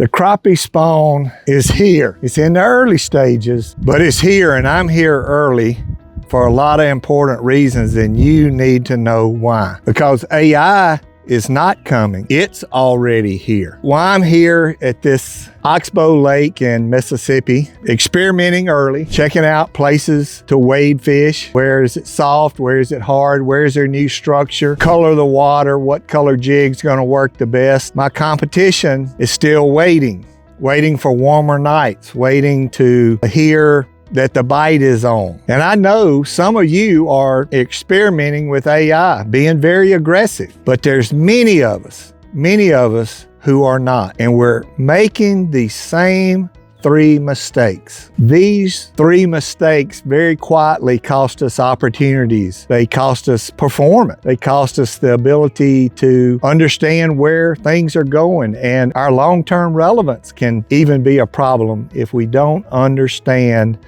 The crappie spawn is here. It's in the early stages, but it's here, and I'm here early for a lot of important reasons, and you need to know why. Because AI is not coming, it's already here. Why I'm here at this Oxbow Lake in Mississippi, experimenting early, checking out places to wade fish. Where is it soft? Where is it hard? Where is their new structure? Color of the water, what color jig's gonna work the best? My competition is still waiting for warmer nights, waiting to hear that the bite is on. And I know some of you are experimenting with AI, being very aggressive, but there's many of us who are not. And we're making the same 3 mistakes. These 3 mistakes very quietly cost us opportunities. They cost us performance. They cost us the ability to understand where things are going, and our long-term relevance can even be a problem if we don't understand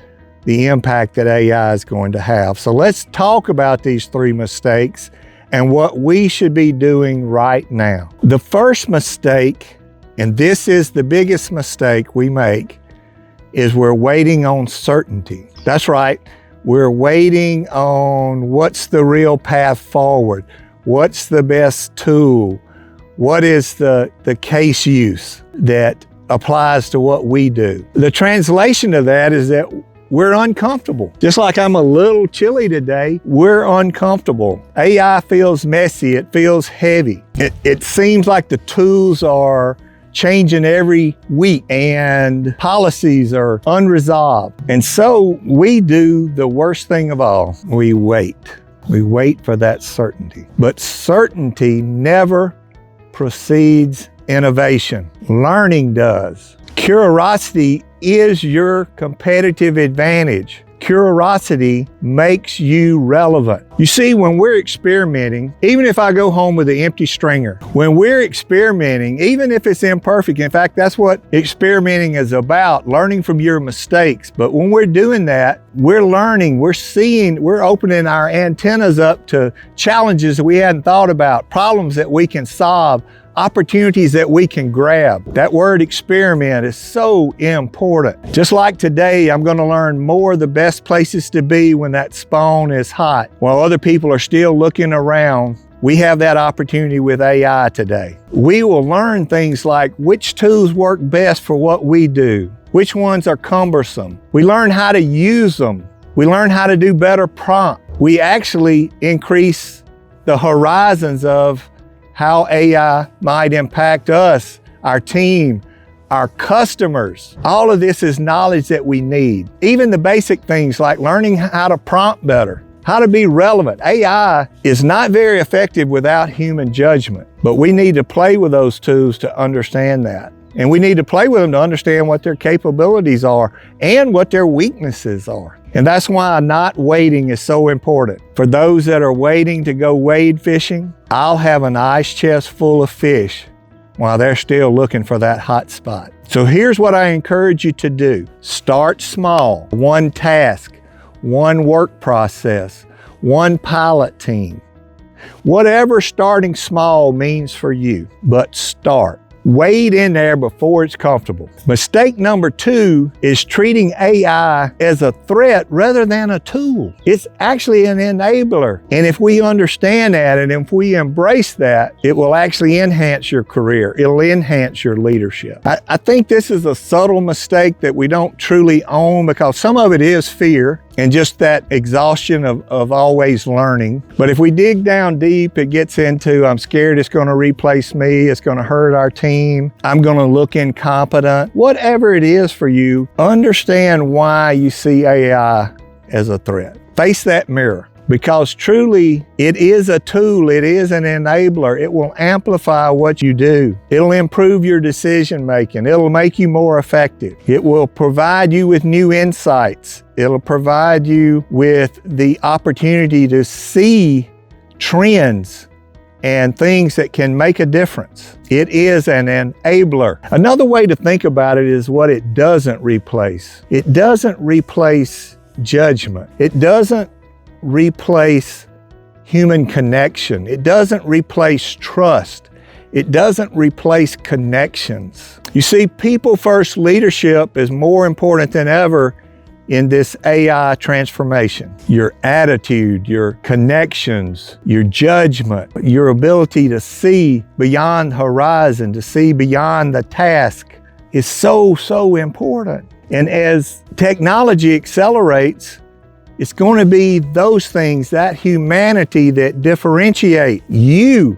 the impact that AI is going to have. So let's talk about these 3 mistakes and what we should be doing right now. The first mistake, and this is the biggest mistake we make, is we're waiting on certainty. That's right. We're waiting on what's the real path forward? What's the best tool? What is the case use that applies to what we do? The translation of that is that we're uncomfortable. Just like I'm a little chilly today, we're uncomfortable. AI feels messy, it feels heavy. It seems like the tools are changing every week and policies are unresolved. And so we do the worst thing of all. We wait. We wait for that certainty. But certainty never precedes innovation. Learning does. Curiosity is your competitive advantage. Curiosity makes you relevant. You see, when we're experimenting, even if I go home with an empty stringer, when we're experimenting, even if it's imperfect, in fact, that's what experimenting is about, learning from your mistakes. But when we're doing that, we're learning, we're seeing, we're opening our antennas up to challenges that we hadn't thought about, problems that we can solve, opportunities that we can grab. That word experiment is so important. Just like today, I'm going to learn more of the best places to be when that spawn is hot. While other people are still looking around, we have that opportunity with AI today. We will learn things like which tools work best for what we do, which ones are cumbersome. We learn how to use them. We learn how to do better prompt. We actually increase the horizons of how AI might impact us, our team, our customers. All of this is knowledge that we need. Even the basic things like learning how to prompt better, how to be relevant. AI is not very effective without human judgment, but we need to play with those tools to understand that. And we need to play with them to understand what their capabilities are and what their weaknesses are. And that's why not waiting is so important. For those that are waiting to go wade fishing, I'll have an ice chest full of fish while they're still looking for that hot spot. So here's what I encourage you to do. Start small. 1 task, 1 work process, 1 pilot team. Whatever starting small means for you, but start. Wade in there before it's comfortable. Mistake number 2 is treating AI as a threat rather than a tool. It's actually an enabler. And if we understand that and if we embrace that, it will actually enhance your career. It'll enhance your leadership. I think this is a subtle mistake that we don't truly own, because some of it is fear and just that exhaustion of always learning. But if we dig down deep, it gets into, I'm scared it's gonna replace me, it's gonna hurt our team, I'm gonna look incompetent. Whatever it is for you, understand why you see AI as a threat. Face that mirror. Because truly, it is a tool, it is an enabler. It will amplify what you do. It'll improve your decision making. It'll make you more effective. It will provide you with new insights. It'll provide you with the opportunity to see trends and things that can make a difference. It is an enabler. Another way to think about it is what it doesn't replace. It doesn't replace judgment. It doesn't replace human connection. It doesn't replace trust. It doesn't replace connections. You see, people-first leadership is more important than ever in this AI transformation. Your attitude, your connections, your judgment, your ability to see beyond horizon, to see beyond the task is so important. And as technology accelerates, it's going to be those things, that humanity that differentiate you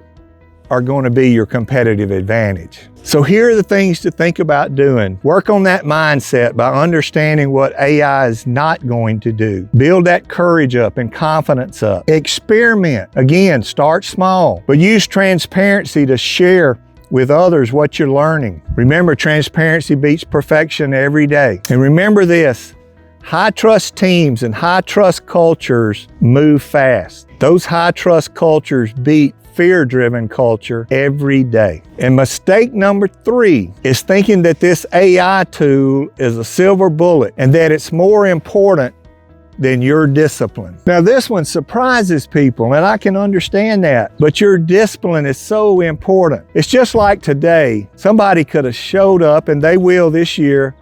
are going to be your competitive advantage. So here are the things to think about doing. Work on that mindset by understanding what AI is not going to do. Build that courage up and confidence up. Experiment. Again, start small, but use transparency to share with others what you're learning. Remember, transparency beats perfection every day. And remember this, high trust teams and high trust cultures move fast. Those high trust cultures beat fear-driven culture every day. And mistake number 3 is thinking that this AI tool is a silver bullet and that it's more important than your discipline. Now this one surprises people, and I can understand that, but your discipline is so important. It's just like today, somebody could have showed up, and they will this year,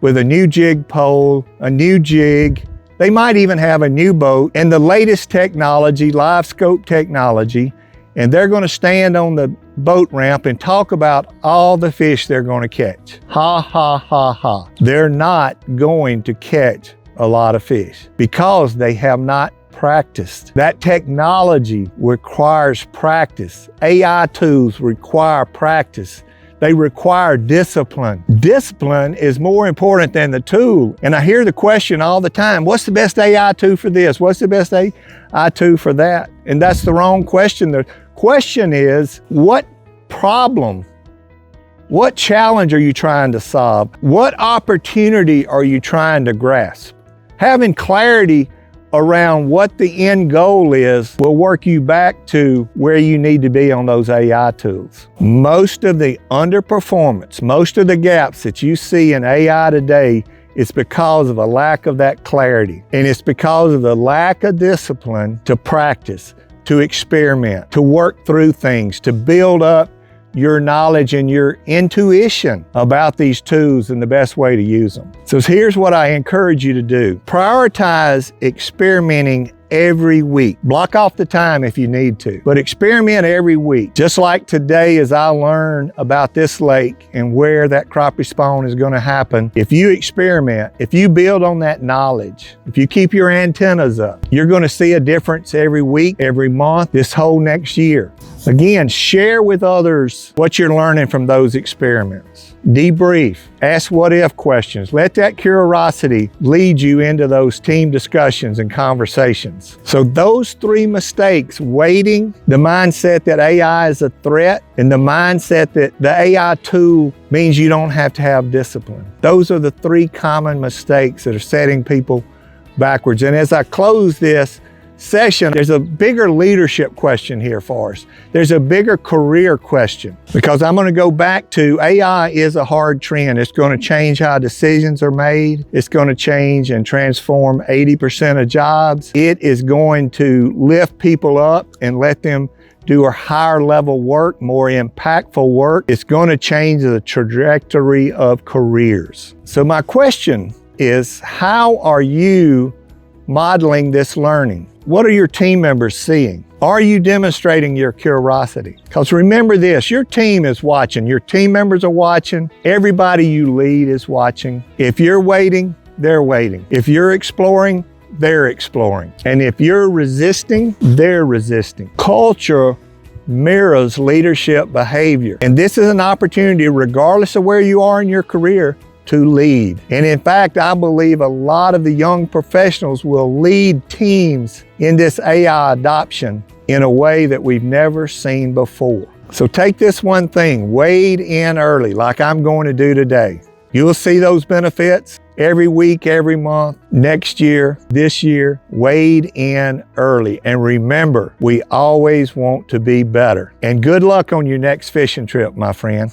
with a new jig pole, a new jig. They might even have a new boat and the latest technology, live scope technology, and they're going to stand on the boat ramp and talk about all the fish they're going to catch. Ha, ha, ha, ha. They're not going to catch a lot of fish because they have not practiced. That technology requires practice. AI tools require practice. They require discipline. Discipline is more important than the tool. And I hear the question all the time, what's the best AI tool for this? What's the best AI tool for that? And that's the wrong question. The question is, what problem, what challenge are you trying to solve? What opportunity are you trying to grasp? Having clarity around what the end goal is will work you back to where you need to be on those AI tools. Most of the underperformance, most of the gaps that you see in AI today is because of a lack of that clarity. And it's because of the lack of discipline to practice, to experiment, to work through things, to build up your knowledge and your intuition about these tools and the best way to use them. So here's what I encourage you to do. Prioritize experimenting every week. Block off the time if you need to, but experiment every week. Just like today as I learn about this lake and where that crappie spawn is going to happen, if you experiment, if you build on that knowledge, if you keep your antennas up, you're going to see a difference every week, every month, this whole next year. Again, share with others what you're learning from those experiments. Debrief, ask what if questions. Let that curiosity lead you into those team discussions and conversations. So those 3 mistakes, waiting, the mindset that AI is a threat, and the mindset that the AI tool means you don't have to have discipline. Those are the 3 common mistakes that are setting people backwards. And as I close this session, there's a bigger leadership question here for us. There's a bigger career question, because I'm going to go back to AI is a hard trend. It's going to change how decisions are made. It's going to change and transform 80% of jobs. It is going to lift people up and let them do a higher level work, more impactful work. It's going to change the trajectory of careers. So my question is, how are you modeling this learning? What are your team members seeing? Are you demonstrating your curiosity? Because remember this, your team is watching. Your team members are watching. Everybody you lead is watching. If you're waiting, they're waiting. If you're exploring, they're exploring. And if you're resisting, they're resisting. Culture mirrors leadership behavior. And this is an opportunity, regardless of where you are in your career, to lead. And in fact, I believe a lot of the young professionals will lead teams in this AI adoption in a way that we've never seen before. So take this one thing, wade in early, like I'm going to do today. You'll see those benefits every week, every month, next year, this year. Wade in early. And remember, we always want to be better. And good luck on your next fishing trip, my friend.